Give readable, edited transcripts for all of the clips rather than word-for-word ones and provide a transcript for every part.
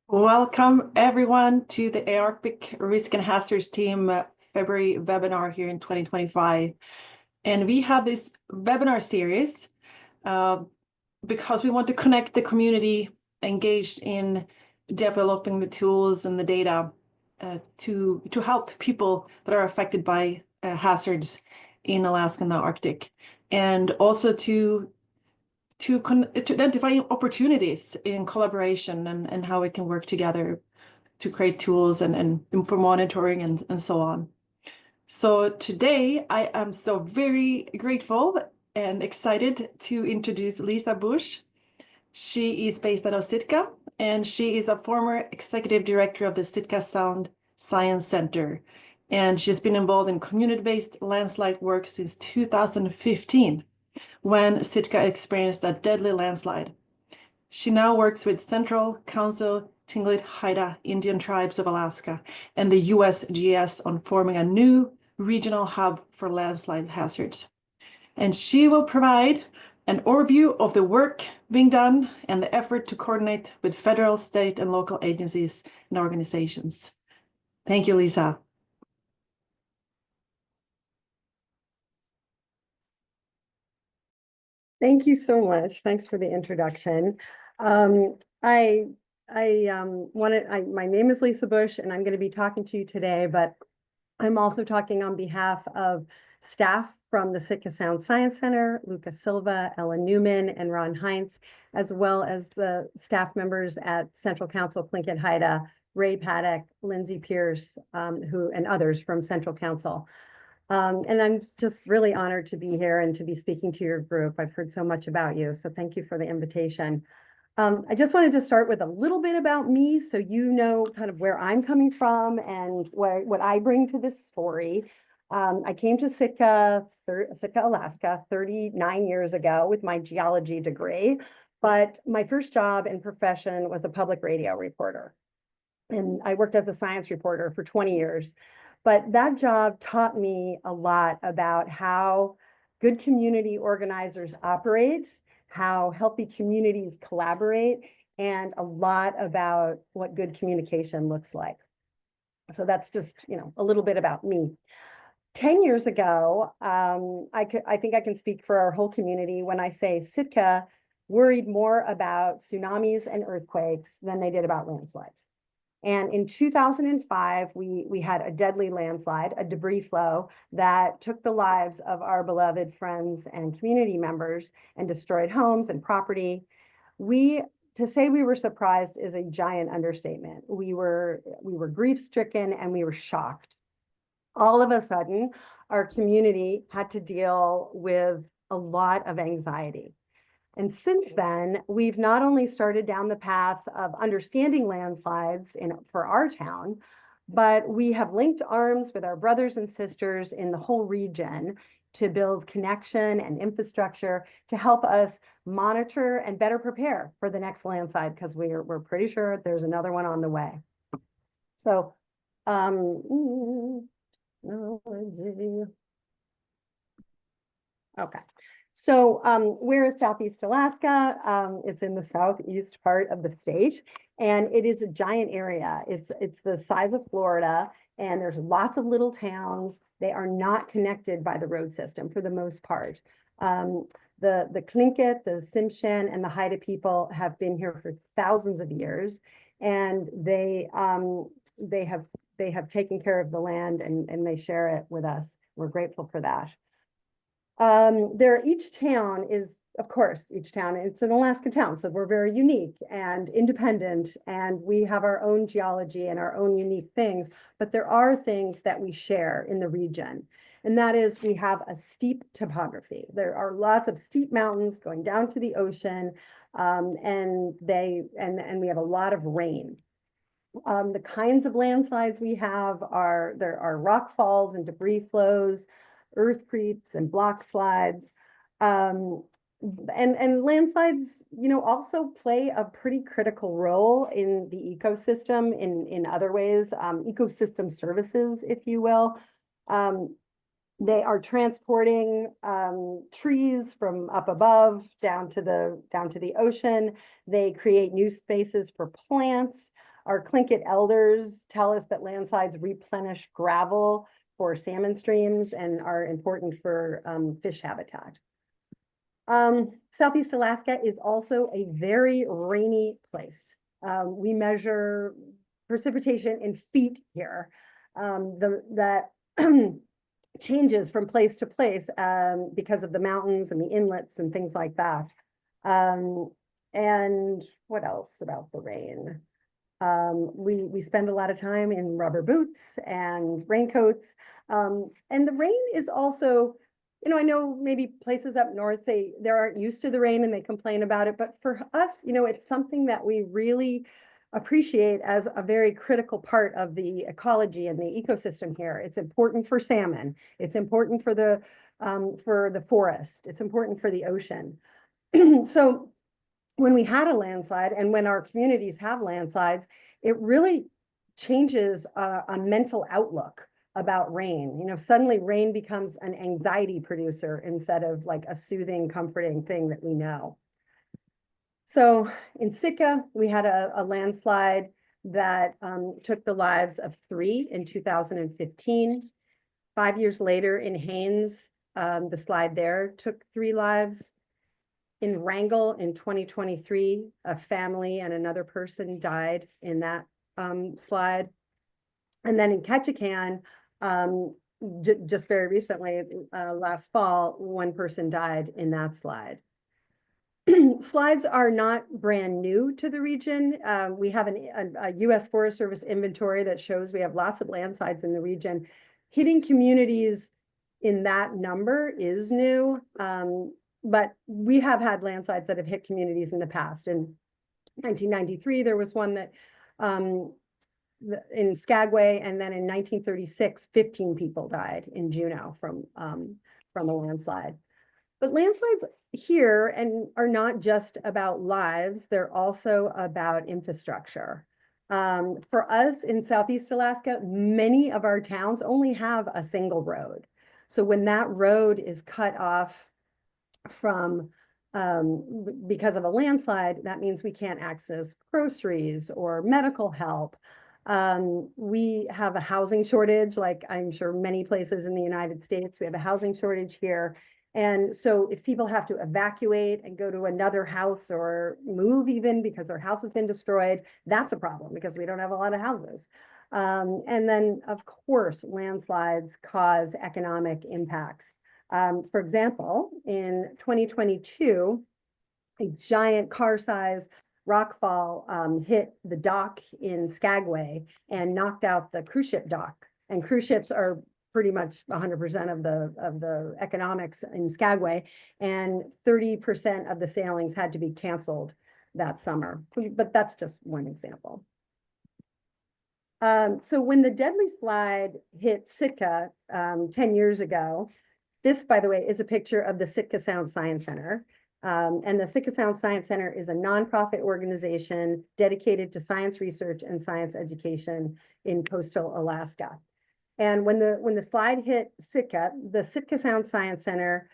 Welcome everyone to the Arctic Risk and Hazards Team February webinar here in 2025. And we have this webinar series because we want to connect the community engaged in developing the tools and the data to help people that are affected by hazards in Alaska and the Arctic, and also to identify opportunities in collaboration and how we can work together to create tools and for monitoring and so on. So today I am so very grateful and excited to introduce Lisa Busch. She is based out of Sitka, and she is a former executive director of the Sitka Sound Science Center. And she's been involved in community-based landslide work since 2015. When Sitka experienced a deadly landslide. She now works with Central Council, Tlingit, Haida, Indian Tribes of Alaska, and the USGS on forming a new regional hub for landslide hazards. And she will provide an overview of the work being done and the effort to coordinate with federal, state, and local agencies and organizations. Thank you, Lisa. Thank you so much. Thanks for the introduction. My name is Lisa Busch, and I'm going to be talking to you today, but I'm also talking on behalf of staff from the Sitka Sound Science Center, Luca Silva, Ellen Newman, and Ron Heinz, as well as the staff members at Central Council, Tlingit, Haida, Ray Paddock, Lindsay Pierce, and others from Central Council. And I'm just really honored to be here and to be speaking to your group. I've heard so much about you, so thank you for the invitation. I just wanted to start with a little bit about me so you know kind of where I'm coming from and what I bring to this story. I came to Sitka, Alaska 39 years ago with my geology degree, but my first job and profession was a public radio reporter. And I worked as a science reporter for 20 years. But that job taught me a lot about how good community organizers operate, how healthy communities collaborate, and a lot about what good communication looks like. So that's just, a little bit about me. 10 years ago, I think I can speak for our whole community when I say Sitka worried more about tsunamis and earthquakes than they did about landslides. And in 2005, we had a deadly landslide, a debris flow that took the lives of our beloved friends and community members and destroyed homes and property. To say we were surprised is a giant understatement. We were grief-stricken and we were shocked. All of a sudden, our community had to deal with a lot of anxiety. And since then, we've not only started down the path of understanding landslides for our town, but we have linked arms with our brothers and sisters in the whole region to build connection and infrastructure to help us monitor and better prepare for the next landslide, because we're pretty sure there's another one on the way. So, okay. So we're in Southeast Alaska. It's in the southeast part of the state, and it is a giant area. It's the size of Florida, and there's lots of little towns. They are not connected by the road system for the most part. The Tlingit, the Tsimshian, and the Haida people have been here for thousands of years, and they have taken care of the land and they share it with us. We're grateful for that. Each town is, of course, it's an Alaska town, so we're very unique and independent, and we have our own geology and our own unique things, but there are things that we share in the region, and that is we have a steep topography. There are lots of steep mountains going down to the ocean, and we have a lot of rain. The kinds of landslides we have there are rock falls and debris flows, earth creeps and block slides. And landslides, also play a pretty critical role in the ecosystem in other ways, ecosystem services, if you will. They are transporting trees from up above down to the ocean. They create new spaces for plants. Our Tlingit elders tell us that landslides replenish gravel for salmon streams and are important for fish habitat. Southeast Alaska is also a very rainy place. We measure precipitation in feet here. That changes from place to place because of the mountains and the inlets and things like that. And what else about the rain? We spend a lot of time in rubber boots and raincoats. And the rain is also, I know maybe places up north, they aren't used to the rain and they complain about it. But for us, it's something that we really appreciate as a very critical part of the ecology and the ecosystem here. It's important for salmon. It's important for the forest. It's important for the ocean. So when we had a landslide and when our communities have landslides, it really changes a mental outlook about rain. Suddenly rain becomes an anxiety producer instead of like a soothing, comforting thing that we know. So in Sitka, we had a landslide that took the lives of 3 in 2015. 5 years later in Haines, the slide there took 3 lives. In Wrangell in 2023, a family and another person died in that slide. And then in Ketchikan, just very recently, last fall, 1 person died in that slide. Slides are not brand new to the region. We have a U.S. Forest Service inventory that shows we have lots of landslides in the region. Hitting communities in that number is new, but we have had landslides that have hit communities in the past. In 1993, there was one that in Skagway, and then in 1936, 15 people died in Juneau from a landslide. But landslides here are not just about lives, they're also about infrastructure. For us in Southeast Alaska, many of our towns only have a single road. So when that road is cut off from because of a landslide, that means we can't access groceries or medical help. We have a housing shortage, like I'm sure many places in the United States, we have a housing shortage here. And so if people have to evacuate and go to another house or move even because their house has been destroyed, that's a problem because we don't have a lot of houses. And then, of course, landslides cause economic impacts. For example, in 2022, a giant car-sized rockfall hit the dock in Skagway and knocked out the cruise ship dock. And cruise ships are pretty much 100% of the economics in Skagway, and 30% of the sailings had to be canceled that summer. But that's just one example. So when the deadly slide hit Sitka 10 years ago, this, by the way, is a picture of the Sitka Sound Science Center. And the Sitka Sound Science Center is a nonprofit organization dedicated to science research and science education in coastal Alaska. And when the slide hit Sitka, the Sitka Sound Science Center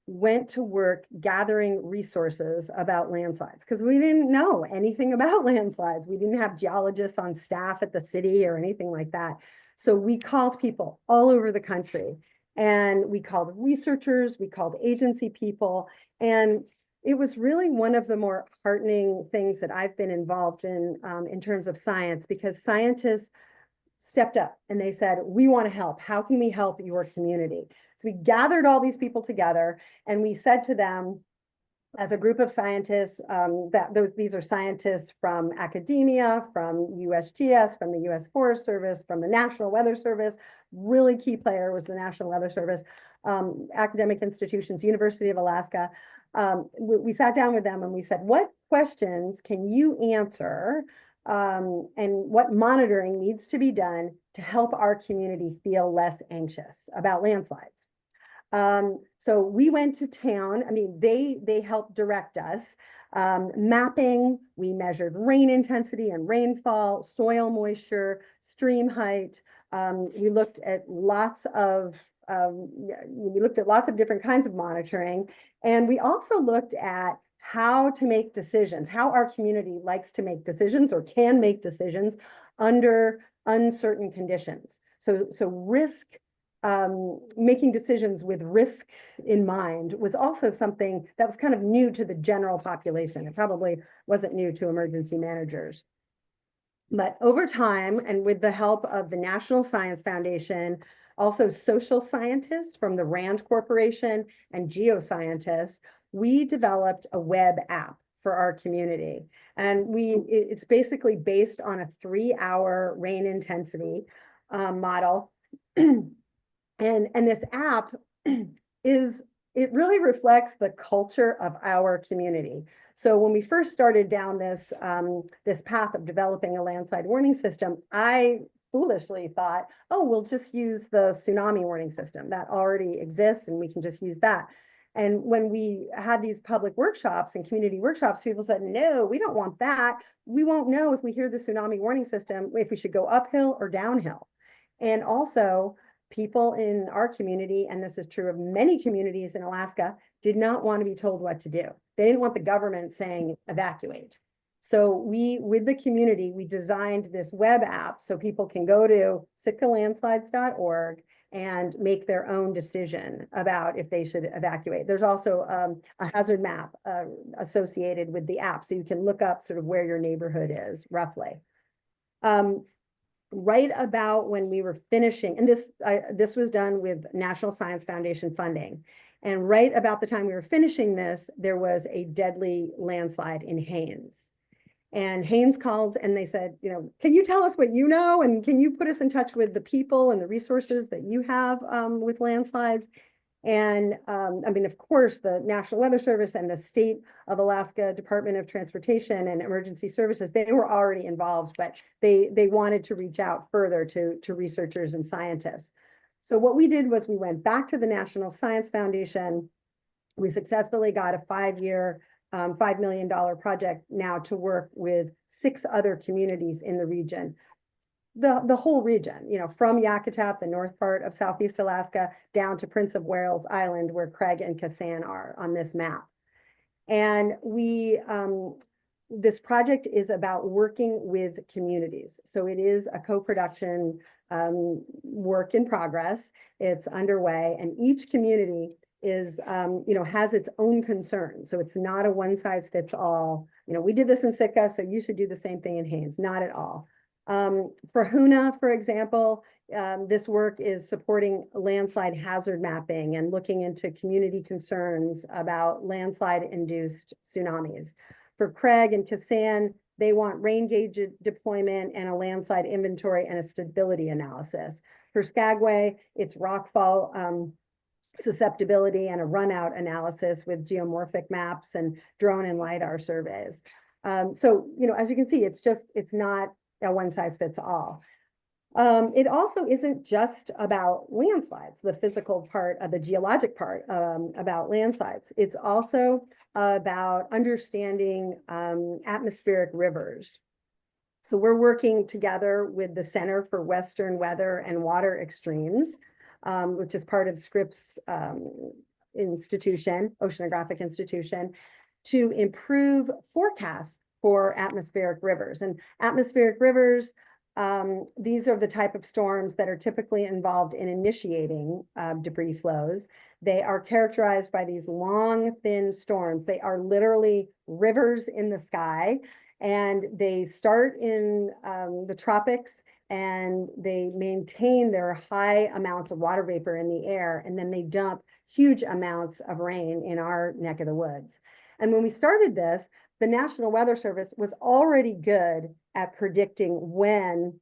went to work gathering resources about landslides because we didn't know anything about landslides. We didn't have geologists on staff at the city or anything like that. So we called people all over the country, and we called researchers, we called agency people, and it was really one of the more heartening things that I've been involved in terms of science, because scientists stepped up and they said, we want to help. How can we help your community? So we gathered all these people together and we said to them, as a group of scientists, these are scientists from academia, from USGS, from the U.S. Forest Service, from the National Weather Service. Really key player was the National Weather Service, academic institutions, University of Alaska. We sat down with them and we said, what questions can you answer and what monitoring needs to be done to help our community feel less anxious about landslides? So we went to town. I mean, they helped direct us. Mapping, we measured rain intensity and rainfall, soil moisture, stream height. We looked at lots of different kinds of monitoring. And we also looked at how to make decisions, how our community likes to make decisions or can make decisions under uncertain conditions. So risk, making decisions with risk in mind was also something that was kind of new to the general population. It probably wasn't new to emergency managers. But over time, and with the help of the National Science Foundation, also social scientists from the RAND Corporation and geoscientists, we developed a web app for our community. And it's basically based on a 3-hour rain intensity model. And this app it really reflects the culture of our community. So when we first started down this path of developing a landslide warning system, I foolishly thought, oh, we'll just use the tsunami warning system that already exists and we can just use that. And when we had these public workshops and community workshops, people said, no, we don't want that. We won't know if we hear the tsunami warning system, if we should go uphill or downhill. And also, people in our community, and this is true of many communities in Alaska, did not want to be told what to do. They didn't want the government saying evacuate. So with the community, we designed this web app so people can go to sitkalandslides.org and make their own decision about if they should evacuate. There's also a hazard map associated with the app, so you can look up sort of where your neighborhood is roughly. Right about when we were finishing, and this was done with National Science Foundation funding. And right about the time we were finishing this, there was a deadly landslide in Haines. And Haines called and they said, can you tell us what you know? And can you put us in touch with the people and the resources that you have with landslides? And I mean, of course, the National Weather Service and the State of Alaska Department of Transportation and Emergency Services, they were already involved, but they wanted to reach out further to researchers and scientists. So what we did was we went back to the National Science Foundation. We successfully got a 5-year, $5 million project now to work with 6 other communities in the region. The whole region, from Yakutat, the north part of Southeast Alaska, down to Prince of Wales Island, where Craig and Kasan are on this map. And this project is about working with communities. So it is a co-production work in progress. It's underway, and each community is, has its own concerns. So it's not a one size fits all. We did this in Sitka, so you should do the same thing in Haines. Not at all. For Huna, for example, this work is supporting landslide hazard mapping and looking into community concerns about landslide-induced tsunamis. For Craig and Kasan, they want rain gauge deployment and a landslide inventory and a stability analysis. For Skagway, it's rockfall susceptibility and a runout analysis with geomorphic maps and drone and LiDAR surveys. So, as you can see, it's not a one size fits all. It also isn't just about landslides, the physical part of the geologic part about landslides. It's also about understanding atmospheric rivers. So we're working together with the Center for Western Weather and Water Extremes, which is part of SCRIP's institution, Oceanographic Institution, to improve forecasts for atmospheric rivers. And atmospheric rivers, these are the type of storms that are typically involved in initiating debris flows. They are characterized by these long, thin storms. They are literally rivers in the sky, and they start in the tropics, and they maintain their high amounts of water vapor in the air, and then they dump huge amounts of rain in our neck of the woods. And when we started this, the National Weather Service was already good at predicting when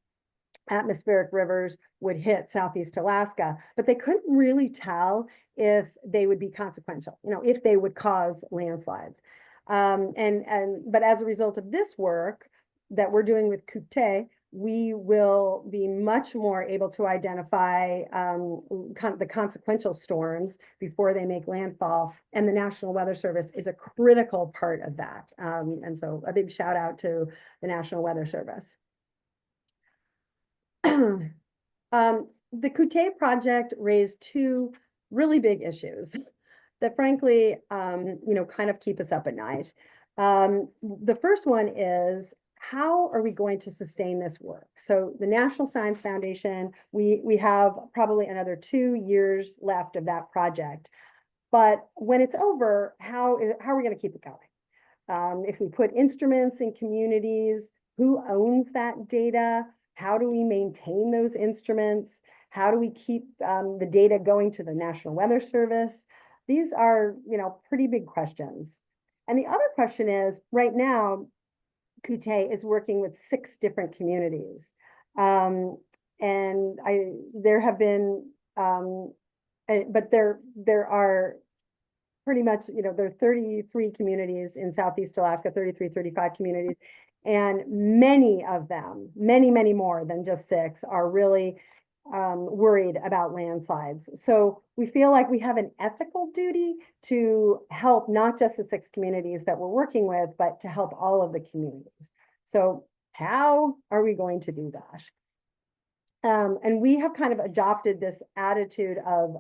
atmospheric rivers would hit Southeast Alaska, but they couldn't really tell if they would be consequential, if they would cause landslides. But as a result of this work that we're doing with Kuti, we will be much more able to identify the consequential storms before they make landfall. And the National Weather Service is a critical part of that. And so a big shout out to the National Weather Service. The Kuti project raised 2 really big issues. that frankly, kind of keep us up at night. The first one is, how are we going to sustain this work? So the National Science Foundation, we have probably another 2 years left of that project. But when it's over, how are we going to keep it going? If we put instruments in communities, who owns that data? How do we maintain those instruments? How do we keep the data going to the National Weather Service? These are, pretty big questions. And the other question is, right now, Kuti is working with 6 different communities. And there have been, but there are pretty much, there are 33 communities in Southeast Alaska, 35 communities. And many of them, many more than just 6, are really worried about landslides. So we feel like we have an ethical duty to help not just the 6 communities that we're working with, but to help all of the communities. So how are we going to do that? And we have kind of adopted this attitude of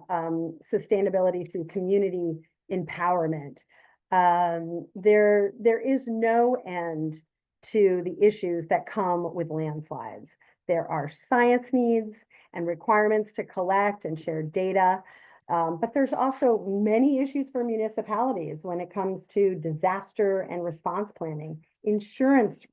sustainability through community empowerment. There is no end to the issues that come with landslides. There are science needs and requirements to collect and share data. But there's also many issues for municipalities when it comes to disaster and response planning, insurance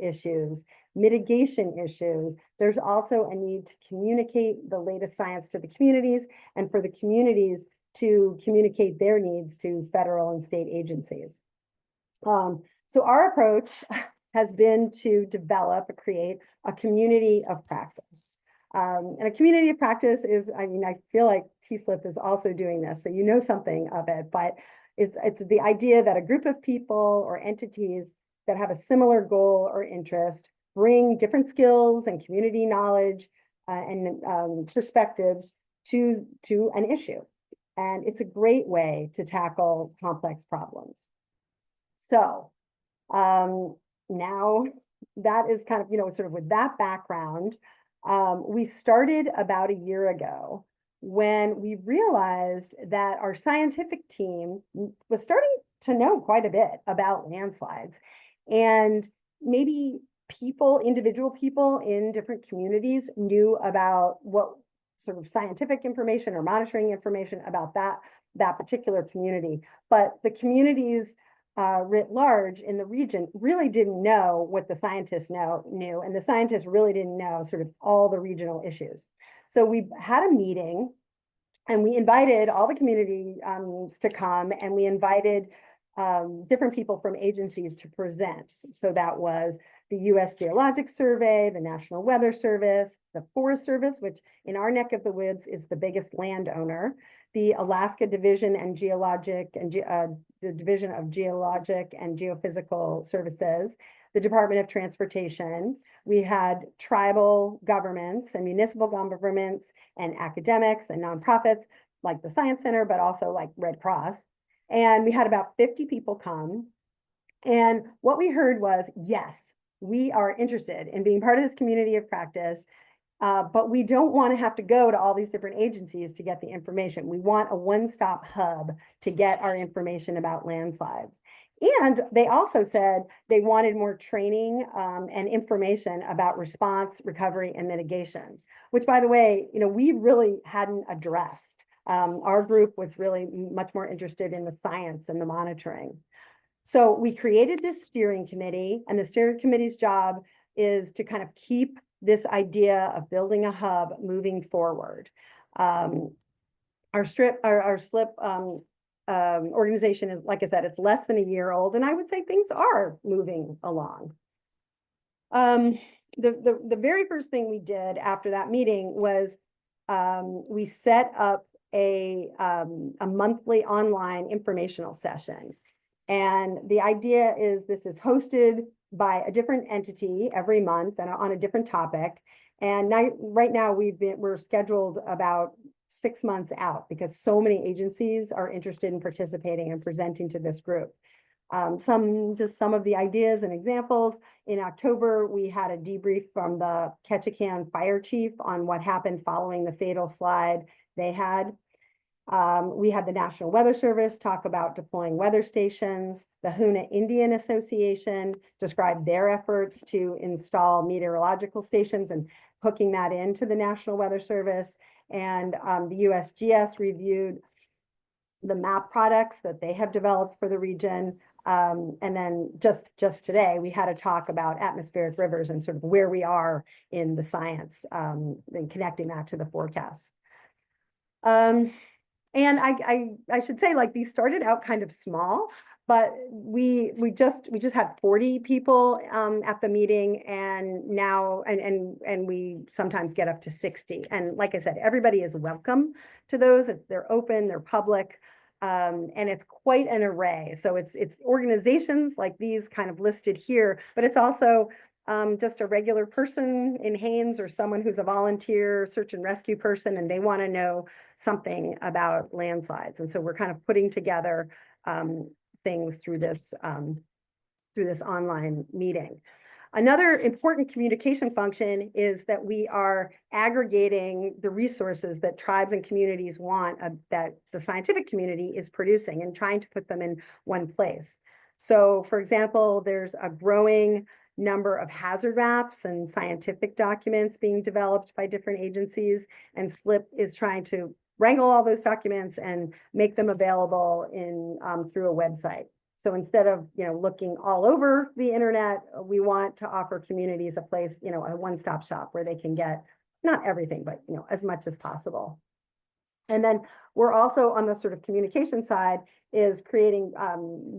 issues, mitigation issues. There's also a need to communicate the latest science to the communities, and for the communities to communicate their needs to federal and state agencies. So our approach has been to create a community of practice. And a community of practice is, I feel like TSLIPP is also doing this, so you know something of it, but it's the idea that a group of people or entities that have a similar goal or interest bring different skills and community knowledge and perspectives to an issue. And it's a great way to tackle complex problems. So now that is kind of, sort of with that background, we started about a year ago when we realized that our scientific team was starting to know quite a bit about landslides. And maybe individual people in different communities knew about what sort of scientific information or monitoring information about that particular community. But the communities writ large in the region really didn't know what the scientists knew, and the scientists really didn't know sort of all the regional issues. So we had a meeting, and we invited all the community to come, and we invited different people from agencies to present. So that was the US Geologic Survey, the National Weather Service, the Forest Service, which in our neck of the woods is the biggest landowner, the Alaska Division and the Division of Geologic and Geophysical Services, the Department of Transportation. We had tribal governments and municipal governments and academics and nonprofits like the Science Center, but also like Red Cross. And we had about 50 people come. And what we heard was, yes, we are interested in being part of this community of practice, but we don't want to have to go to all these different agencies to get the information. We want a one-stop hub to get our information about landslides. And they also said they wanted more training and information about response, recovery, and mitigation, which, by the way, we really hadn't addressed. Our group was really much more interested in the science and the monitoring. So we created this steering committee, and the steering committee's job is to kind of keep this idea of building a hub moving forward. Our SLIPP organization is, like I said, it's less than a year old, and I would say things are moving along. The very first thing we did after that meeting was we set up a monthly online informational session. And the idea is this is hosted by a different entity every month and on a different topic. And right now we're scheduled about 6 months out because so many agencies are interested in participating and presenting to this group. Some of the ideas and examples. In October, we had a debrief from the Ketchikan fire chief on what happened following the fatal slide they had. We had the National Weather Service talk about deploying weather stations. The Hoona Indian Association described their efforts to install meteorological stations and hooking that into the National Weather Service. And the USGS reviewed the map products that they have developed for the region. And then just today, we had a talk about atmospheric rivers and sort of where we are in the science and connecting that to the forecast. And I should say, like, these started out kind of small, but we just had 40 people at the meeting, and now and we sometimes get up to 60. And like I said, everybody is welcome to those. They're open, they're public, and it's quite an array. So it's organizations like these kind of listed here, but it's also just a regular person in Haines or someone who's a volunteer search and rescue person, and they want to know something about landslides. And so we're kind of putting together things through this online meeting. Another important communication function is that we are aggregating the resources that tribes and communities want that the scientific community is producing and trying to put them in one place. So, for example, there's a growing number of hazard maps and scientific documents being developed by different agencies, and SLIPP is trying to wrangle all those documents and make them available in through a website. So instead of looking all over the internet, we want to offer communities a place, a one-stop shop where they can get not everything, but as much as possible. And then we're also on the sort of communication side is creating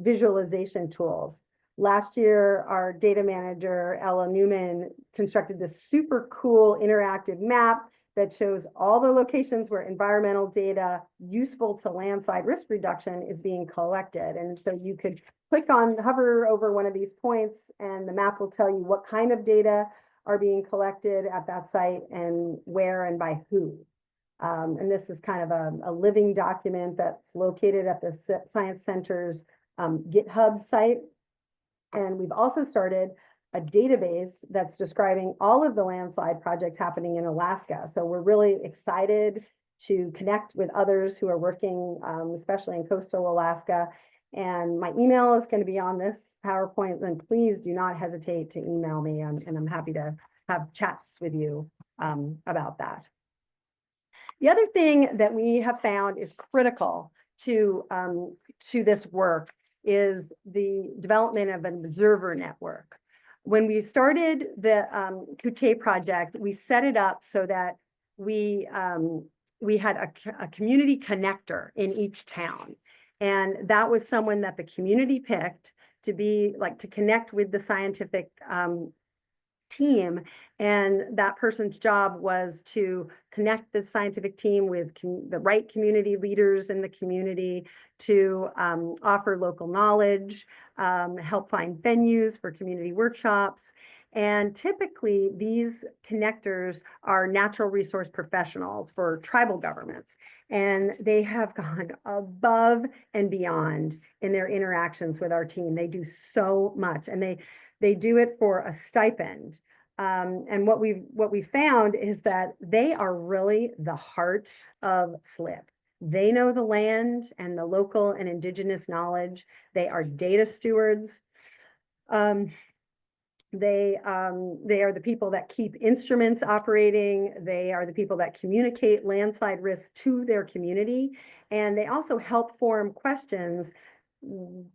visualization tools. Last year, our data manager, Ella Newman, constructed this super cool interactive map that shows all the locations where environmental data useful to landslide risk reduction is being collected. And so you could hover over one of these points, and the map will tell you what kind of data are being collected at that site and where and by who. And this is kind of a living document that's located at the Science Center's GitHub site. And we've also started a database that's describing all of the landslide projects happening in Alaska. So we're really excited to connect with others who are working, especially in coastal Alaska. And my email is going to be on this PowerPoint, and please do not hesitate to email me, and I'm happy to have chats with you about that. The other thing that we have found is critical to this work is the development of an observer network. When we started the Kuti project, we set it up so that we had a community connector in each town. And that was someone that the community picked to be to connect with the scientific team. And that person's job was to connect the scientific team with the right community leaders in the community, to offer local knowledge, help find venues for community workshops. And typically these connectors are natural resource professionals for tribal governments. And they have gone above and beyond in their interactions with our team. They do so much, and they do it for a stipend. And what we found is that they are really the heart of SLIPP. They know the land and the local and indigenous knowledge. They are data stewards. They are the people that keep instruments operating. They are the people that communicate landslide risk to their community. And they also help form questions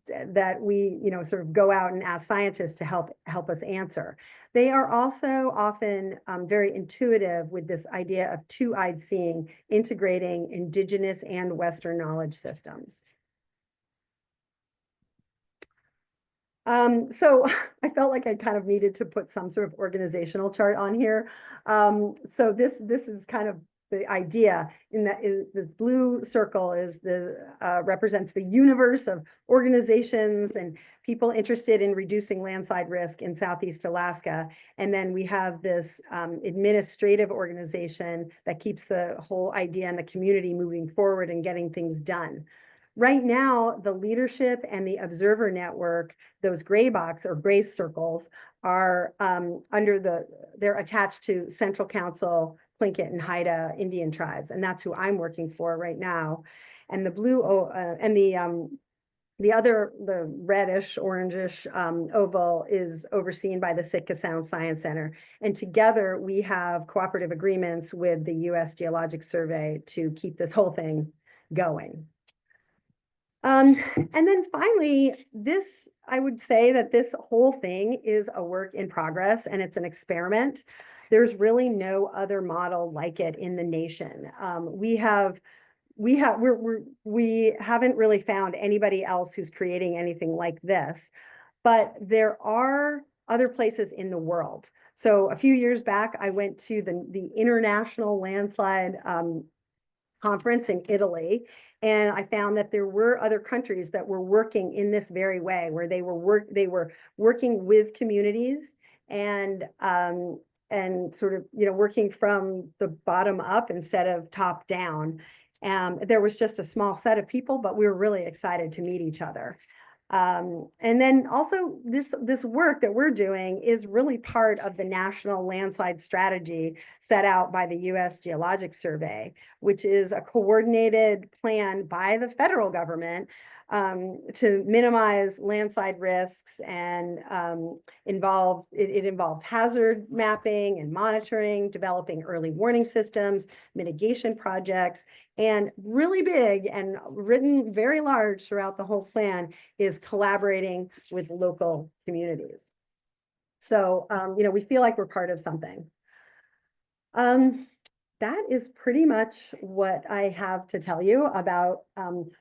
that we, sort of go out and ask scientists to help us answer. They are also often very intuitive with this idea of two-eyed seeing, integrating indigenous and Western knowledge systems. So I felt like I kind of needed to put some sort of organizational chart on here. So this is kind of the idea, in that this blue circle is represents the universe of organizations and people interested in reducing landslide risk in Southeast Alaska. And then we have this administrative organization that keeps the whole idea and the community moving forward and getting things done. Right now, the leadership and the observer network, those gray box or gray circles, are they're attached to Central Council Tlingit and Haida Indian tribes, and that's who I'm working for right now. And the blue and the reddish, orangish oval is overseen by the Sitka Sound Science Center. And together we have cooperative agreements with the US Geologic Survey to keep this whole thing going. And then finally, I would say that this whole thing is a work in progress and it's an experiment. There's really no other model like it in the nation. We haven't really found anybody else who's creating anything like this, but there are other places in the world. So a few years back, I went to the International Landslide conference in Italy, and I found that there were other countries that were working in this very way, where they were working with communities and sort of, you know, working from the bottom up instead of top down. There was just a small set of people, but we were really excited to meet each other. And then also this work that we're doing is really part of the national landslide strategy set out by the US Geologic Survey, which is a coordinated plan by the federal government to minimize landslide risks, and it involves hazard mapping and monitoring, developing early warning systems, mitigation projects, and really big and written very large throughout the whole plan is collaborating with local communities. So, you know, we feel like we're part of something. That is pretty much what I have to tell you about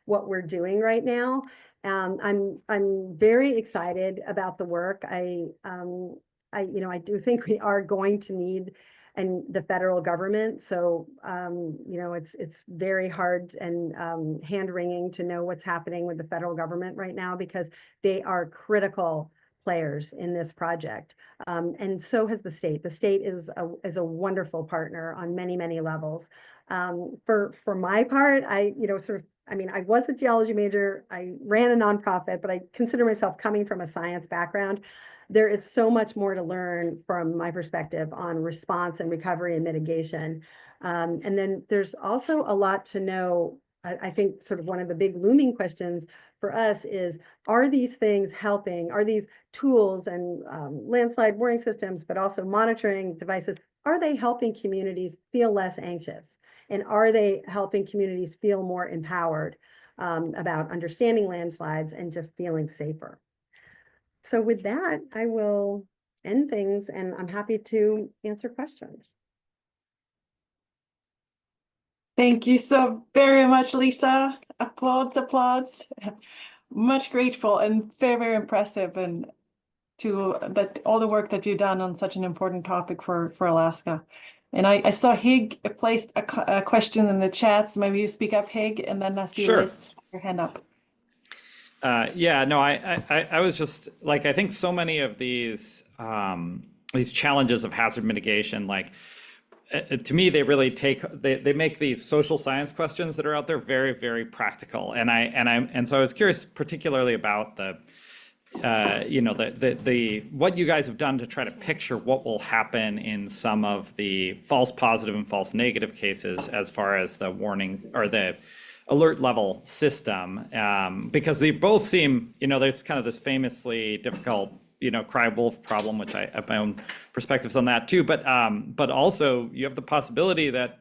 what we're doing right now. I'm very excited about the work. you know, I do think we are going to need the federal government. So, you know, it's very hard and hand-wringing to know what's happening with the federal government right now, because they are critical players in this project. And so has the state. The state is a wonderful partner on many, many levels. For my part, you know, I mean, I was a geology major, I ran a nonprofit, but I consider myself coming from a science background. There is so much more to learn from my perspective on response and recovery and mitigation. And then there's also a lot to know. I think sort of one of the big looming questions for us is, are these things helping? Are these tools and landslide warning systems, but also monitoring devices, are they helping communities feel less anxious? And are they helping communities feel more empowered about understanding landslides and just feeling safer? So with that, I will end things, and I'm happy to answer questions. Thank you so very much, Lisa. Applause, applause. Much grateful and very, very impressive, and to that all the work that you've done on such an important topic for Alaska. And I saw Hig placed a question in the chat, so maybe you speak up, Hig, and then I see Sure. Liz, your hand up. Yeah, no, I was just like, I think so many of these challenges of hazard mitigation, like to me, they really they make these social science questions that are out there very, very practical. And so I was curious particularly about the you know, what you guys have done to try to picture what will happen in some of the false positive and false negative cases as far as the warning or the alert level system, because they both seem, you know, there's kind of this famously difficult, you know, cry wolf problem, which I have my own perspectives on that too, but also you have the possibility that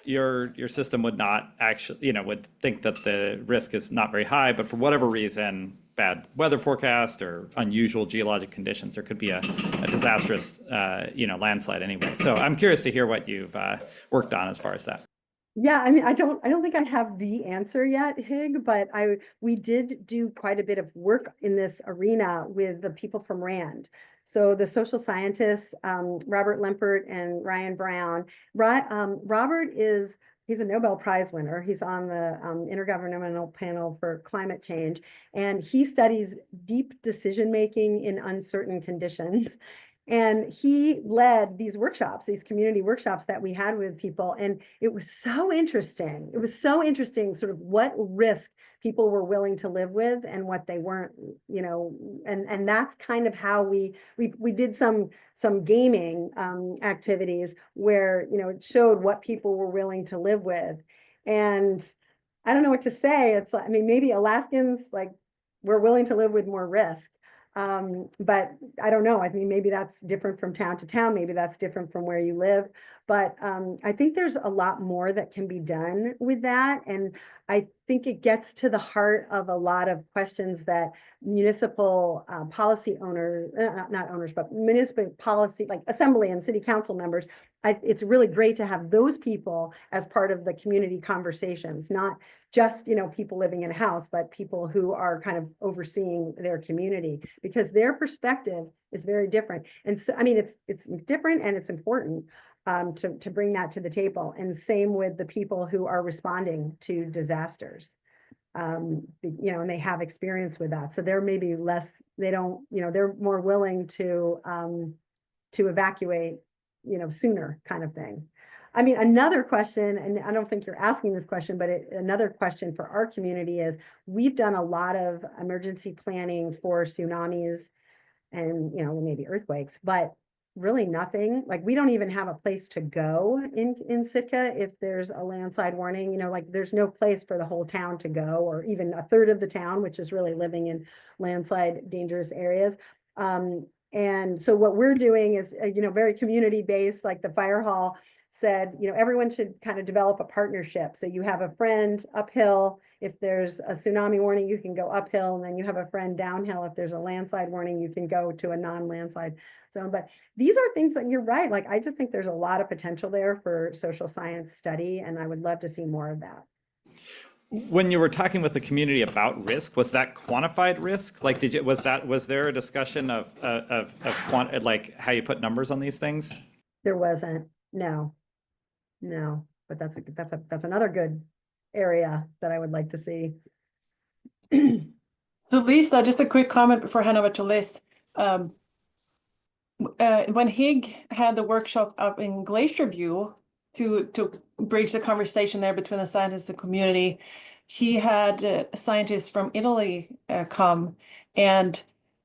your system would not actually, you know, would think that the risk is not very high, but for whatever reason, bad weather forecast or unusual geologic conditions, there could be a disastrous, you know, landslide anyway. So I'm curious to hear what you've worked on as far as that. Yeah, I mean, I don't think I have the answer yet, Hig, but we did do quite a bit of work in this arena with the people from RAND. So the social scientists, Robert Lempert and Ryan Brown. Robert he's a Nobel Prize winner. He's on the Intergovernmental Panel for Climate Change, and he studies deep decision-making in uncertain conditions. And he led these workshops, these community workshops that we had with people. And it was so interesting. It was so interesting, sort of what risk people were willing to live with and what they weren't, you know, and that's kind of how we did some gaming activities where, you know, it showed what people were willing to live with. And I don't know what to say. It's, I mean, maybe Alaskans, like, we're willing to live with more risk. But I don't know. I mean, maybe that's different from town to town. Maybe that's different from where you live. But I think there's a lot more that can be done with that. And I think it gets to the heart of a lot of questions that municipal policy owners, not owners, but municipal policy, like assembly and city council members. It's really great to have those people as part of the community conversations, not just, you know, people living in a house, but people who are kind of overseeing their community, because their perspective is very different. And so, I mean, it's different and it's important to bring that to the table. And same with the people who are responding to disasters. You know, and they have experience with that. So they're maybe less, they don't, you know, they're more willing to evacuate, you know, sooner, kind of thing. I mean, another question, and I don't think you're asking this question, but another question for our community is, we've done a lot of emergency planning for tsunamis and, you know, maybe earthquakes, but really nothing. Like, we don't even have a place to go in Sitka if there's a landslide warning. You know, like, there's no place for the whole town to go, or even a third of the town, which is really living in landslide dangerous areas. And so what we're doing is, you know, very community based. Like, the fire hall said, you know, everyone should kind of develop a partnership. So you have a friend uphill. If there's a tsunami warning, you can go uphill, and then you have a friend downhill. If there's a landslide warning, you can go to a non-landslide zone. But these are things that, you're right. Like, I just think there's a lot of potential there for social science study, and I would love to see more of that. When you were talking with the community about risk, was that quantified risk? Like, was there a discussion of like how you put numbers on these things? There wasn't. No, but that's another good area that I would like to see. So Lisa, just a quick comment before I hand over to Liz. When Hig had the workshop up in Glacier View to bridge the conversation there between the scientists and community, he had scientists from Italy come, and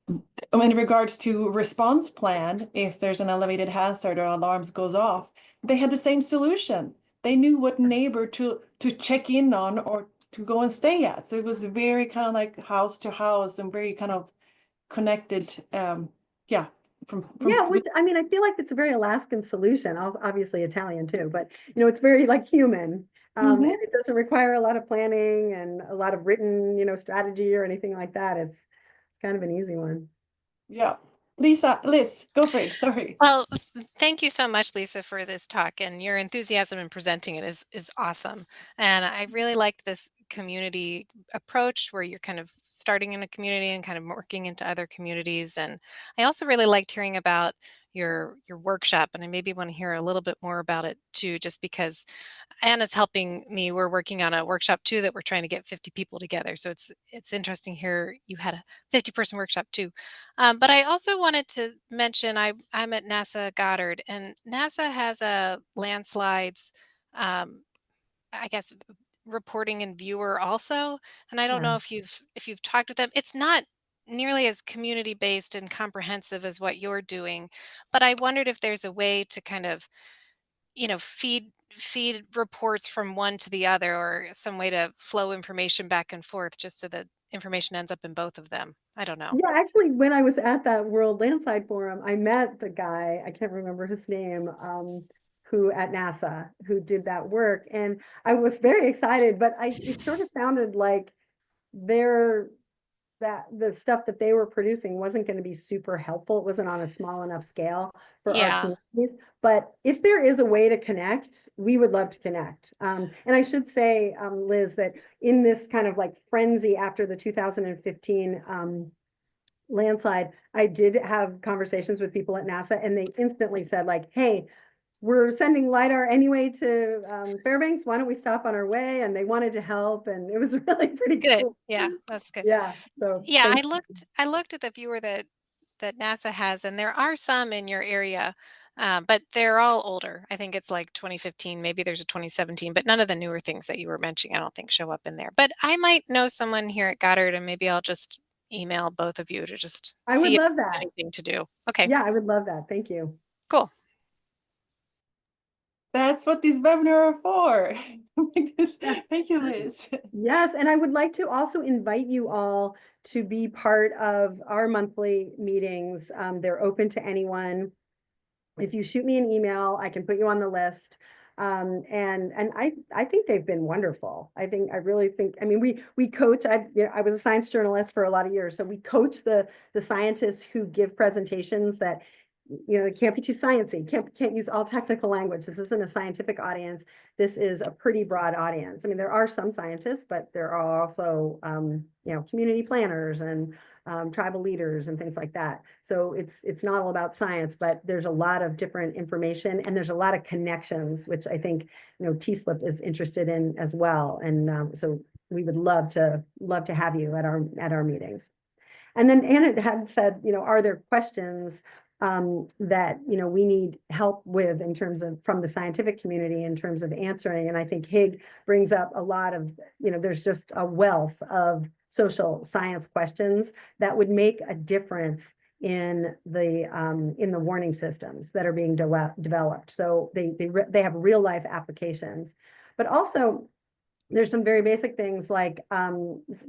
in regards to response plan, if there's an elevated hazard or alarms goes off, they had the same solution. They knew what neighbor to check in on or to go and stay at. So it was very kind of like house to house and very kind of connected. Yeah. Yeah, I mean, I feel like it's a very Alaskan solution. Obviously Italian too, but, you know, it's very like human. And it doesn't require a lot of planning and a lot of written, you know, strategy or anything like that. It's kind of an easy one. Yeah. Liz, go for it. Sorry. Well, thank you so much, Lisa, for this talk, and your enthusiasm in presenting it is awesome. And I really liked this community approach where you're kind of starting in a community and kind of working into other communities. And I also really liked hearing about your workshop, and I maybe want to hear a little bit more about it too, just because Anna's helping me. We're working on a workshop too that we're trying to get 50 people together. So it's interesting here. You had a 50-person workshop too. But I also wanted to mention I'm at NASA Goddard, and NASA has a landslides, I guess, reporting and viewer also. And I don't Yeah. know if you've talked with them. It's not nearly as community based and comprehensive as what you're doing, but I wondered if there's a way to kind of, you know, feed reports from one to the other, or some way to flow information back and forth just so that information ends up in both of them. I don't know. Yeah, actually, when I was at that World Landslide Forum, I met the guy, I can't remember his name, who at NASA, who did that work. And I was very excited, but it sort of sounded like the stuff that they were producing wasn't going to be super helpful. It wasn't on a small enough scale for our Yeah. communities. But if there is a way to connect, we would love to connect. And I should say, Liz, that in this kind of like frenzy after the 2015 landslide, I did have conversations with people at NASA, and they instantly said, like, hey, we're sending LiDAR anyway to Fairbanks. Why don't we stop on our way? And they wanted to help, and it was really pretty Good. cool. Yeah, that's good. Yeah. So Yeah, thank you. I looked at the viewer that that NASA has, and there are some in your area, but they're all older. I think it's like 2015, maybe there's a 2017, but none of the newer things that you were mentioning, I don't think show up in there. But I might know someone here at Goddard, and maybe I'll just email both of you to just I would see if love there's that. anything to do. Okay, Yeah, I would love that. Thank you. cool. That's what these webinars are for. Thank you, Liz. Yes, and I would like to also invite you all to be part of our monthly meetings. They're open to anyone. If you shoot me an email, I can put you on the list. And I think they've been wonderful. I really think, I mean, we coach. I was a science journalist for a lot of years, so we coach the scientists who give presentations that, it can't be too sciencey, can't use all technical language. This isn't a scientific audience. This is a pretty broad audience. I mean, there are some scientists, but there are also, community planners and tribal leaders and things like that. So it's not all about science, but there's a lot of different information and there's a lot of connections, which I think, TSLIP is interested in as well. And so we would love to have you at our meetings. And then Anna had said, are there questions that we need help with in terms of from the scientific community in terms of answering? And I think Hig brings up a lot of, there's just a wealth of social science questions that would make a difference in the warning systems that are being developed. So they have real life applications, but also there's some very basic things like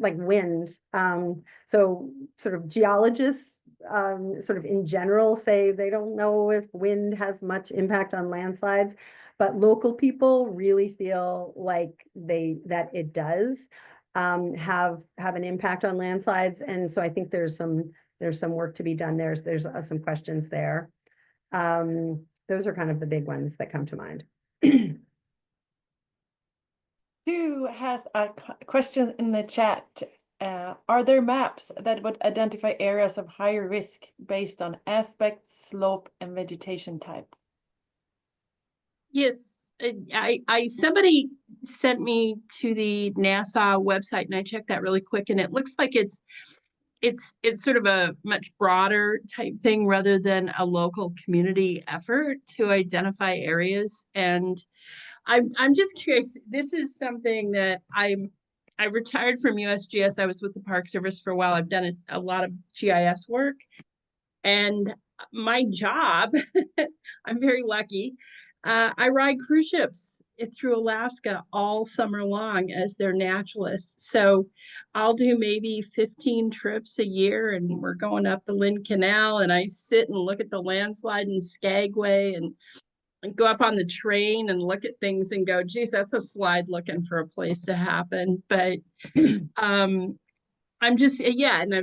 wind. So sort of geologists sort of in general say they don't know if wind has much impact on landslides, but local people really feel like that it does have an impact on landslides. And so I think there's some work to be done. There's some questions there. Those are kind of the big ones that come to mind. Sue has a question in the chat. Are there maps that would identify areas of higher risk based on aspect, slope, and vegetation type? Yes, somebody sent me to the NASA website and I checked that really quick, and it looks like it's sort of a much broader type thing rather than a local community effort to identify areas. And I'm just curious. This is something that I retired from USGS. I was with the Park Service for a while. I've done a lot of GIS work, and my job, I'm very lucky. I ride cruise ships through Alaska all summer long as their naturalist. So I'll do maybe 15 trips a year, and we're going up the Lynn Canal, and I sit and look at the landslide in Skagway and go up on the train and look at things and go, geez, that's a slide looking for a place to happen. But I'm just, yeah, and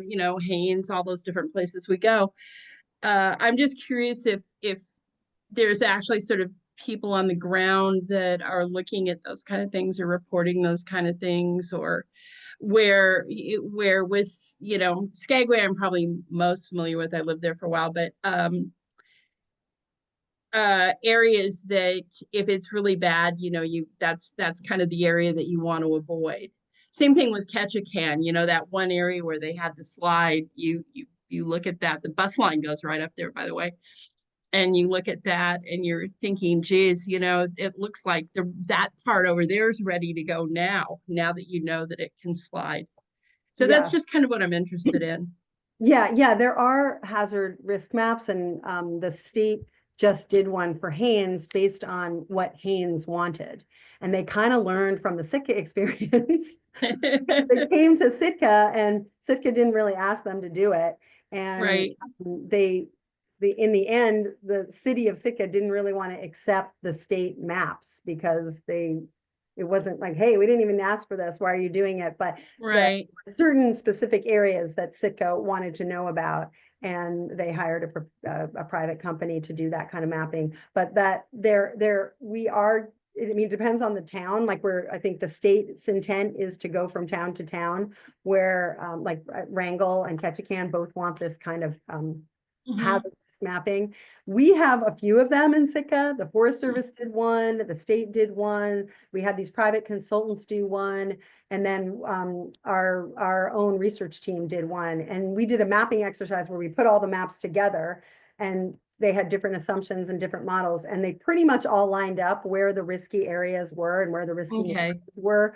Haines, all those different places we go. I'm just curious if there's actually sort of people on the ground that are looking at those kind of things or reporting those kind of things, or where with, Skagway, I'm probably most familiar with. I lived there for a while, but areas that if it's really bad, that's kind of the area that you want to avoid. Same thing with Ketchikan, that one area where they had the slide, you look at that, the bus line goes right up there, by the way. And you look at that and you're thinking, geez, it looks like that part over there is ready to go now that you know that it can slide. So that's just kind of what I'm interested in. Yeah, there are hazard risk maps, and the state just did one for Haines based on what Haines wanted. And they kind of learned from the Sitka experience. They came to Sitka and Sitka didn't really ask them to do it. And right. In the end, the city of Sitka didn't really want to accept the state maps because it wasn't like, hey, we didn't even ask for this. Why are you doing it? But right. certain specific areas that Sitka wanted to know about, and they hired a private company to do that kind of mapping. But that it depends on the town. Like I think the state's intent is to go from town to town, where like Wrangell and Ketchikan both want this kind of hazard risk mapping. We have a few of them in Sitka. The Forest Service did one, the state did one. We had these private consultants do one, and then our own research team did one. And we did a mapping exercise where we put all the maps together, and they had different assumptions and different models, and they pretty much all lined up where the risky areas were and where the risky areas were.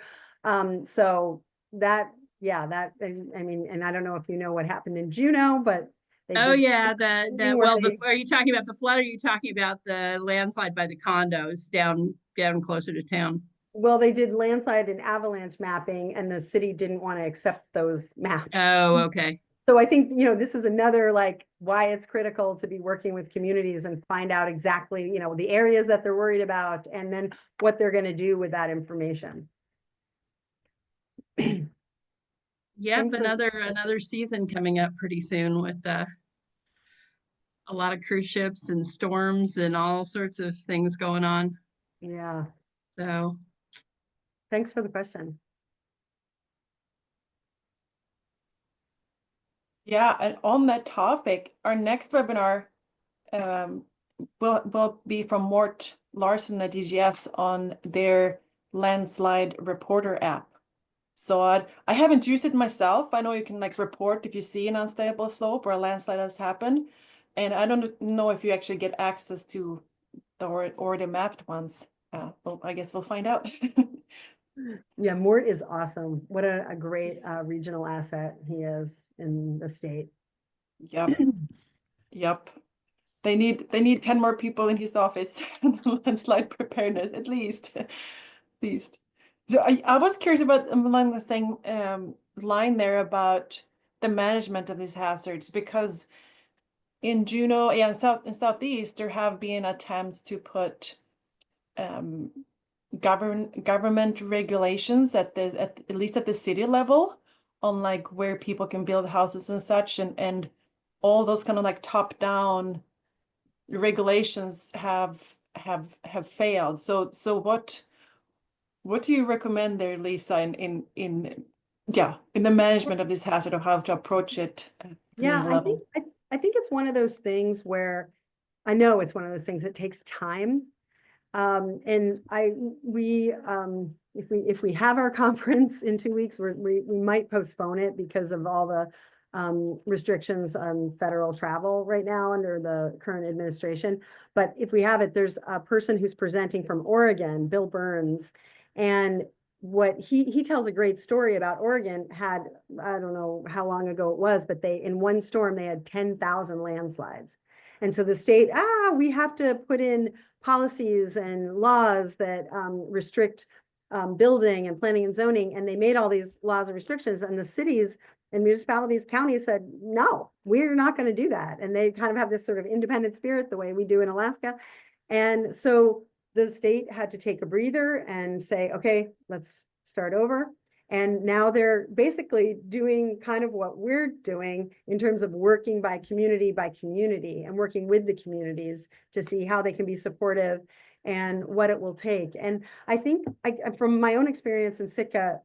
So that, yeah, that, I mean, and I don't know if you know what happened in Juneau, but Oh yeah, well, they, are you talking about the flood, or are you talking about the landslide by the condos down closer to town? well, they did landslide and avalanche mapping, and the city didn't want to accept those maps. Oh, okay. So I think, you know, this is another, like, why it's critical to be working with communities and find out exactly, you know, the areas that they're worried about, and then what they're going to do with that information. Yep, another season coming up pretty soon with a lot of cruise ships and storms and all sorts of things going on. Yeah. So Thanks for the question. Yeah, and on that topic, our next webinar will be from Mort Larson at USGS on their Landslide Reporter app. So I haven't used it myself. I know you can like report if you see an unstable slope or a landslide has happened, and I don't know if you actually get access to the already mapped ones. Well, I guess we'll find out. Yeah, Mort is awesome. What a great regional asset he is in the state. Yep. Yep. They need 10 more people in his office. Landslide preparedness, at least. So I was curious about along the same line there about the management of these hazards, because in Juneau, yeah, in southeast, there have been attempts to put government regulations at least at the city level on like where people can build houses and such, and all those kind of like top down regulations have failed. So what do you recommend there, Lisa, in the management of this hazard, of how to approach it? Yeah, I think it's one of those things where I know it's one of those things that takes time. And if we have our conference in 2 weeks, we might postpone it because of all the restrictions on federal travel right now under the current administration. But if we have it, there's a person who's presenting from Oregon, Bill Burns, and what he tells a great story about Oregon. Had, I don't know how long ago it was, but they, in one storm, they had 10,000 landslides. And so the state, we have to put in policies and laws that restrict building and planning and zoning. And they made all these laws and restrictions, and the cities and municipalities, counties said, no, we're not going to do that. And they kind of have this sort of independent spirit the way we do in Alaska. And so the state had to take a breather and say, okay, let's start over. And now they're basically doing kind of what we're doing in terms of working by community and working with the communities to see how they can be supportive and what it will take. And I think from my own experience in Sitka,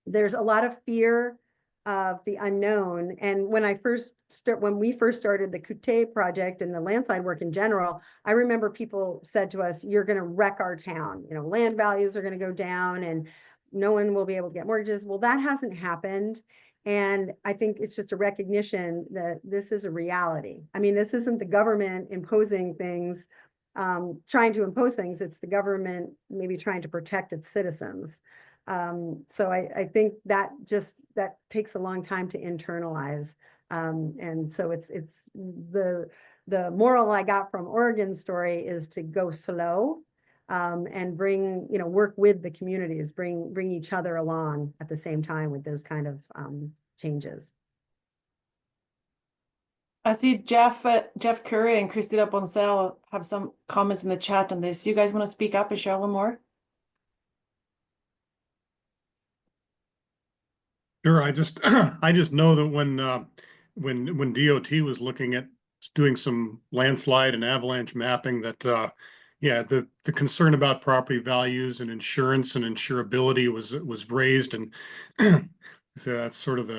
there's a lot of fear of the unknown. And when we first started the Kuti project and the landslide work in general, I remember people said to us, you're going to wreck our town. You know, land values are going to go down and no one will be able to get mortgages. Well, that hasn't happened. And I think it's just a recognition that this is a reality. I mean, this isn't the government imposing things, trying to impose things. It's the government maybe trying to protect its citizens. So I think that takes a long time to internalize. And so it's the moral I got from Oregon's story is to go slow, and bring, work with the communities, bring each other along at the same time with those kind of changes. I see Jeff Curry and Christina Boncel have some comments in the chat on this. You guys want to speak up and share a little more? Sure. I just know that when DOT was looking at doing some landslide and avalanche mapping, that the concern about property values and insurance and insurability was raised, and so that's sort of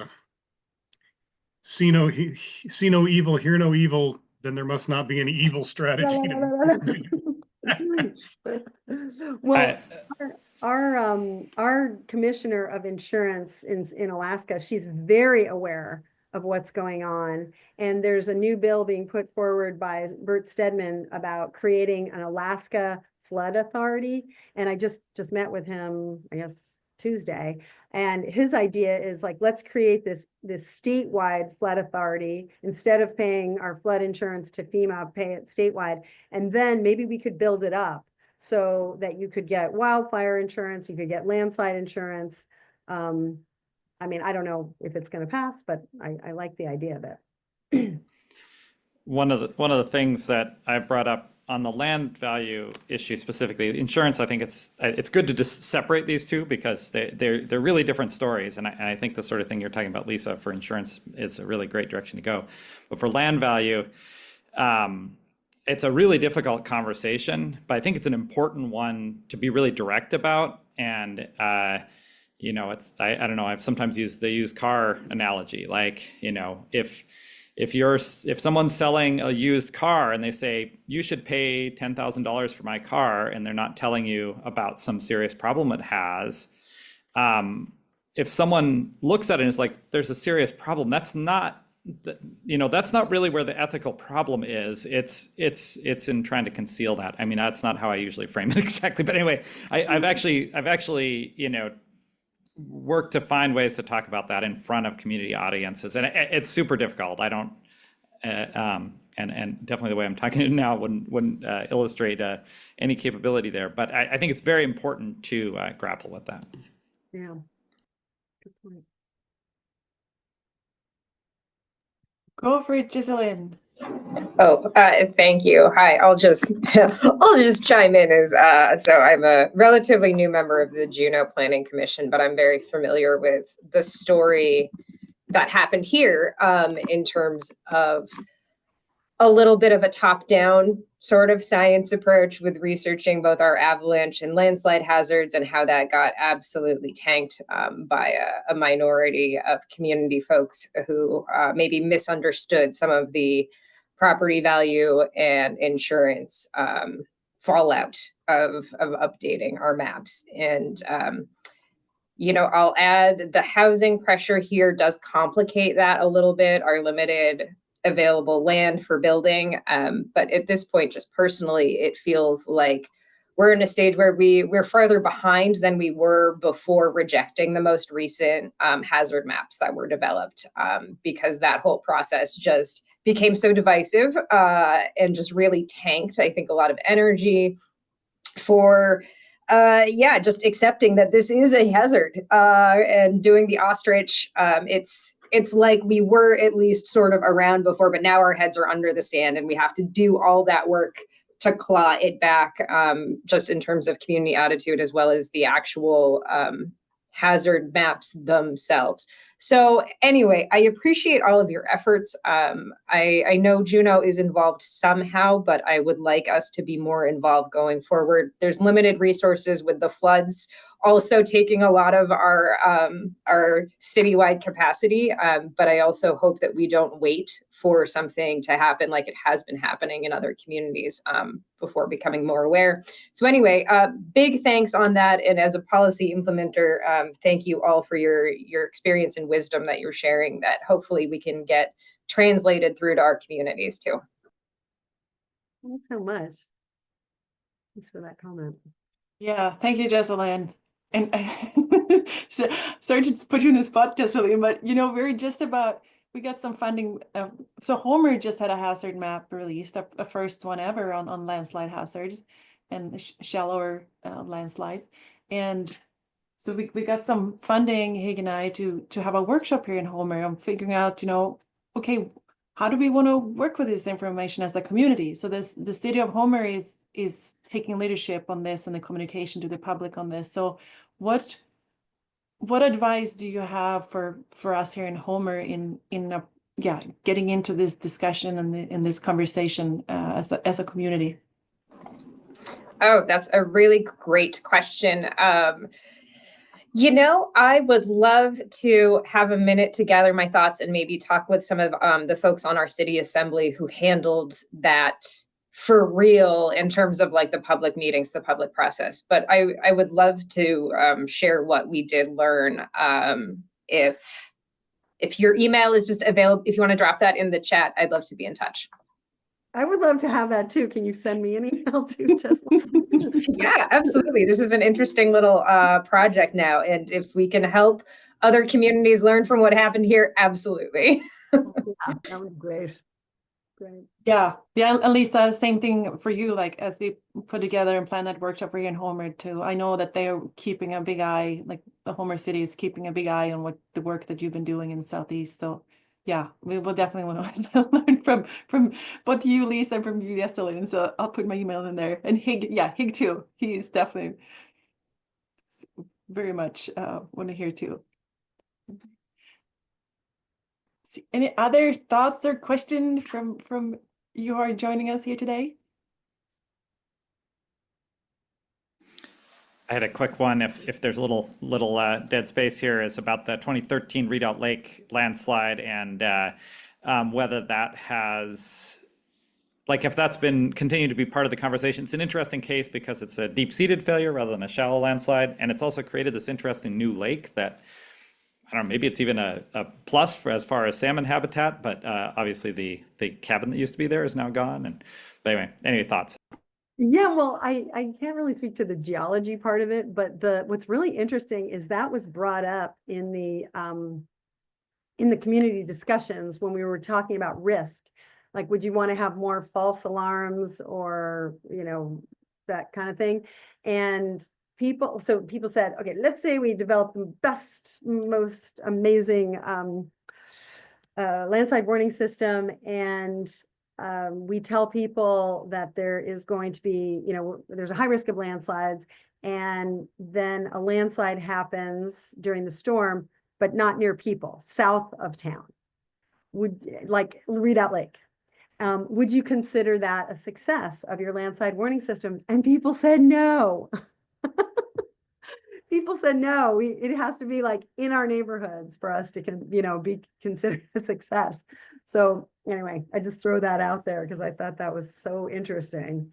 see no evil, hear no evil, then there must not be any evil strategy. Well, our commissioner of insurance in Alaska, she's very aware of what's going on. And there's a new bill being put forward by Bert Stedman about creating an Alaska flood authority. And I just met with him, I guess, Tuesday. And his idea is like, let's create this statewide flood authority. Instead of paying our flood insurance to FEMA, pay it statewide. And then maybe we could build it up so that you could get wildfire insurance, you could get landslide insurance. I mean, I don't know if it's going to pass, but I like the idea of it. One of the things that I brought up on the land value issue specifically, insurance, I think it's good to just separate these two because they're really different stories. And I think the sort of thing you're talking about, Lisa, for insurance is a really great direction to go. But for land value, it's a really difficult conversation, but I think it's an important one to be really direct about. And you know, I don't know, I've sometimes used the used car analogy. Like, you know, if someone's selling a used car and they say you should pay $10,000 for my car, and they're not telling you about some serious problem it has, if someone looks at it and is like, there's a serious problem, that's not really where the ethical problem is. It's in trying to conceal that. I mean, that's not how I usually frame it exactly, but anyway, I've actually, you know, work to find ways to talk about that in front of community audiences, and it's super difficult. I don't, and definitely the way I'm talking now wouldn't illustrate any capability there. But I think it's very important to grapple with that. Yeah, good point. Go for it, Giseline. Oh, thank you. Hi, I'll just chime in as so I'm a relatively new member of the Juneau Planning Commission, but I'm very familiar with the story that happened here in terms of a little bit of a top-down sort of science approach with researching both our avalanche and landslide hazards and how that got absolutely tanked by a minority of community folks who maybe misunderstood some of the property value and insurance fallout of updating our maps. And, you know, I'll add the housing pressure here does complicate that a little bit, our limited available land for building. But at this point, just personally, it feels like we're in a stage where we're farther behind than we were before rejecting the most recent hazard maps that were developed, because that whole process just became so divisive and just really tanked, I think, a lot of energy for just accepting that this is a hazard and doing the ostrich. It's like we were at least sort of around before, but now our heads are under the sand and we have to do all that work to claw it back, just in terms of community attitude as well as the actual hazard maps themselves. So anyway, I appreciate all of your efforts. I know Juneau is involved somehow, but I would like us to be more involved going forward. There's limited resources with the floods also taking a lot of our citywide capacity, but I also hope that we don't wait for something to happen like it has been happening in other communities before becoming more aware. So anyway, big thanks on that. And as a policy implementer, thank you all for your experience and wisdom that you're sharing that hopefully we can get translated through to our communities too. Thanks so much. Thanks for that comment. Yeah, thank you, Giseline. And sorry to put you in the spot, Giseline, but you know, we got some funding. So Homer just had a hazard map released, a first one ever on landslide hazards and shallower landslides. And so we got some funding, Haig and I, to have a workshop here in Homer on figuring out, you know, okay, how do we want to work with this information as a community? So the city of Homer is taking leadership on this and the communication to the public on this. So what advice do you have for us here in Homer in getting into this discussion and in this conversation as a community? Oh, that's a really great question. You know, I would love to have a minute to gather my thoughts and maybe talk with some of the folks on our city assembly who handled that for real in terms of like the public meetings, the public process. But I would love to share what we did learn. If your email is just available, if you want to drop that in the chat, I'd love to be in touch. I would love to have that too. Can you send me an email too, Yeah, absolutely. This is an interesting little project now. And if we can help other communities learn from what happened here, absolutely. Yeah, that was great. Great. Yeah, and Lisa, same thing for you. Like as we put together and plan that workshop for you in Homer too, I know that they are keeping a big eye, like the Homer City is keeping a big eye on what the work that you've been doing in Southeast. So yeah, we will definitely want to learn from both you, Lisa, and from you, Jesselyn. So I'll put my email in there. And Hig too. He's definitely very much want to hear too. Any other thoughts or questions from you who are joining us here today? I had a quick one. If there's a little dead space here, is about the 2013 Redoubt Lake landslide and whether that has, like, if that's been continued to be part of the conversation. It's an interesting case because it's a deep-seated failure rather than a shallow landslide, and it's also created this interesting new lake that, I don't know, maybe it's even a plus for as far as salmon habitat, but obviously the cabin that used to be there is now gone. But anyway, any thoughts? Yeah, well, I can't really speak to the geology part of it, but what's really interesting is that was brought up in the community discussions when we were talking about risk. Like, would you want to have more false alarms or, you know, that kind of thing? And people said, okay, let's say we develop the best, most amazing landslide warning system, and we tell people that there is going to be, you know, there's a high risk of landslides, and then a landslide happens during the storm, but not near people, south of town, like Redoubt Lake. Would you consider that a success of your landslide warning system? And people said no. People said no. It has to be like in our neighborhoods for us to be considered a success. So anyway, I just throw that out there because I thought that was so interesting.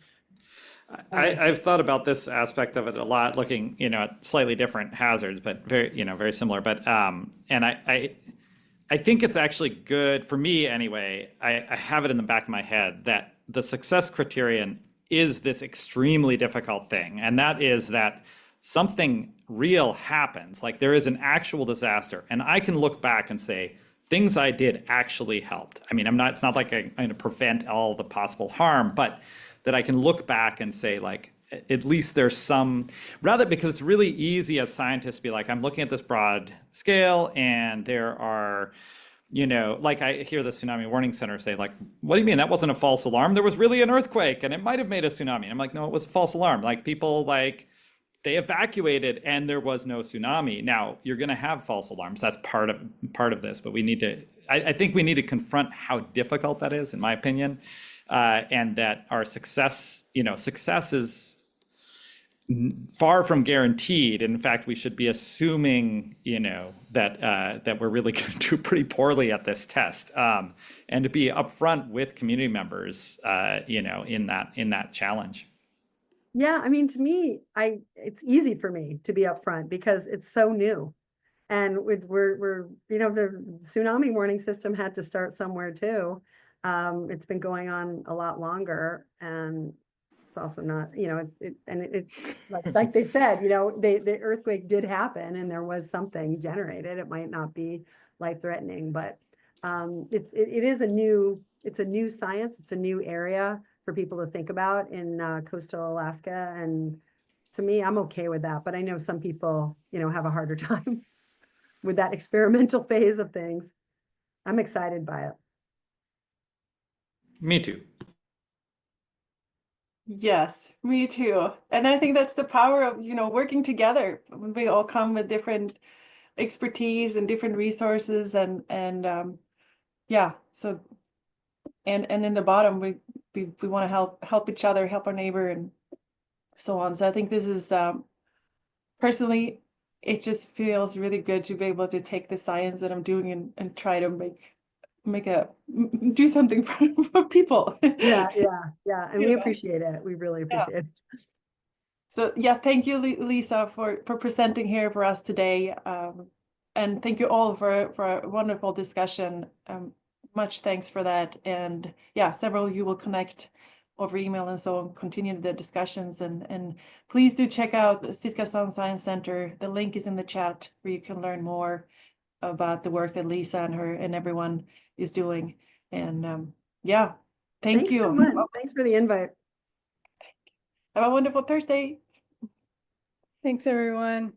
I've thought about this aspect of it a lot, looking, at slightly different hazards, but very similar. But and I think it's actually good for me anyway. I have it in the back of my head that the success criterion is this extremely difficult thing, and that is that something real happens, like there is an actual disaster, and I can look back and say things I did actually helped. I mean, it's not like I'm going to prevent all the possible harm, but that I can look back and say, like, at least there's some, rather, because it's really easy as scientists to be like, I'm looking at this broad scale and there are, like I hear the Tsunami Warning Center say, like, what do you mean? That wasn't a false alarm. There was really an earthquake and it might have made a tsunami. I'm like, no, it was a false alarm. Like, people, like, they evacuated and there was no tsunami. Now, you're going to have false alarms. That's part of this, but I think we need to confront how difficult that is, in my opinion, and that our success is far from guaranteed. In fact, we should be assuming, that we're really going to do pretty poorly at this test, and to be upfront with community members, in that challenge. Yeah, I mean, to me, it's easy for me to be upfront because it's so new. And we're the tsunami warning system had to start somewhere too. It's been going on a lot longer, and it's also not, it's like they said, the earthquake did happen and there was something generated. It might not be life-threatening, but it's a new science. It's a new area for people to think about in coastal Alaska. And to me, I'm okay with that. But I know some people, have a harder time with that experimental phase of things. I'm excited by it. Me too. Yes, me too. And I think that's the power of, working together. We all come with different expertise and different resources and yeah. So and in the bottom we want to help each other, help our neighbor and so on. So I think this is personally it just feels really good to be able to take the science that I'm doing and try to do something for people. Yeah, yeah. And we Yeah. appreciate it. We really appreciate it. So yeah, thank you, Lisa, for presenting here for us today. And thank you all for a wonderful discussion. Much thanks for that. And yeah, several of you will connect over email and so on, continue the discussions. And please do check out the Sitka Sound Science Center. The link is in the chat where you can learn more about the work that Lisa and everyone is doing. And yeah, thank Thanks you. so much. Thanks for the invite. Have a wonderful Thursday. Thanks, everyone.